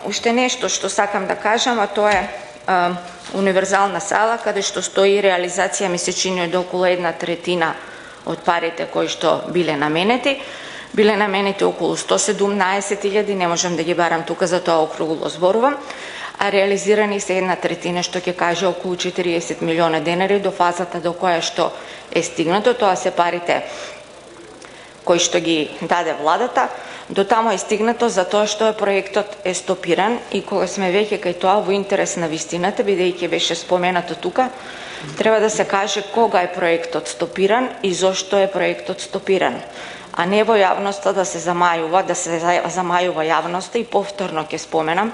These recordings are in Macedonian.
Уште нешто што сакам да кажам, а тоа е универзална сала, каде што стои реализација, ми се чини од околу 1/3 од парите кои што биле наменети. Биле наменети околу 117.000, не можам да ги барам тука, за тоа округло зборувам, а реализирани се 1/3, што ќе каже околу 40 милиона денари до фазата до која што е стигнато. Тоа се парите кои што ги даде владата. До тамо е стигнато затоа што проектот е стопиран и кога сме веќе кај тоа во интерес на вистината, бидејќи беше споменато тука, треба да се каже кога е проектот стопиран и зошто е проектот стопиран, а не во јавноста да се замајува јавноста. И повторно ќе споменам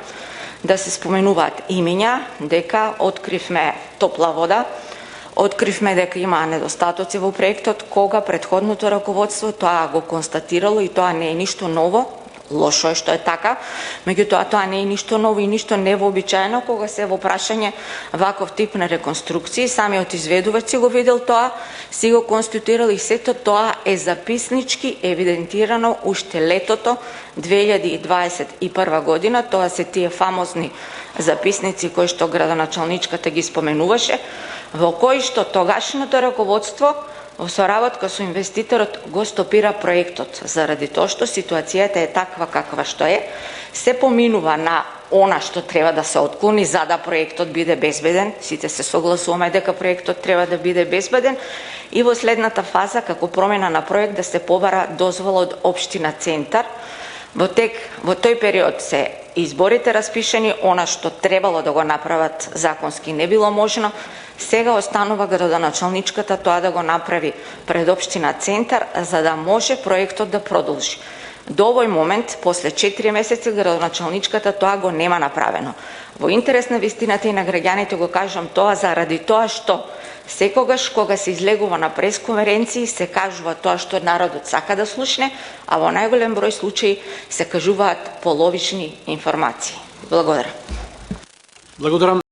да се споменуваат имиња, дека откривме топла вода, откривме дека има недостатоци во проектот, кога претходното раководство тоа го констатирало и тоа не е ништо ново. Лошо е што е така, меѓутоа тоа не е ништо ново и ништо невообичаено кога се во прашање ваков тип на реконструкции. Самиот изведувач си го видел тоа, си го конституирал и сето тоа е записнички евидентирано уште летото 2021 година. Тоа се тие фамозни записници кои што градоначалничката ги споменуваше, во кои што тогашното раководство во соработка со инвеститорот го стопира проектот, заради тоа што ситуацијата е таква каква што е, се поминува на она што треба да се отклони за да проектот биде безбеден. Сите се согласуваме дека проектот треба да биде безбеден и во следната фаза, како промена на проект, да се побара дозвола од општина Центар. Во тој период се изборите распишени, она што требало да го направат законски не било можно. Сега останува градоначалничката тоа да го направи пред општина Центар, за да може проектот да продолжи. До овој момент, после 4 месеци, градоначалничката тоа го нема направено. Во интерес на вистината и на граѓаните го кажам тоа заради тоа што секогаш кога се излегува на пресконференции се кажува тоа што народот сака да слушне, а во најголем број случаи се кажуваат половични информации. Благодарам.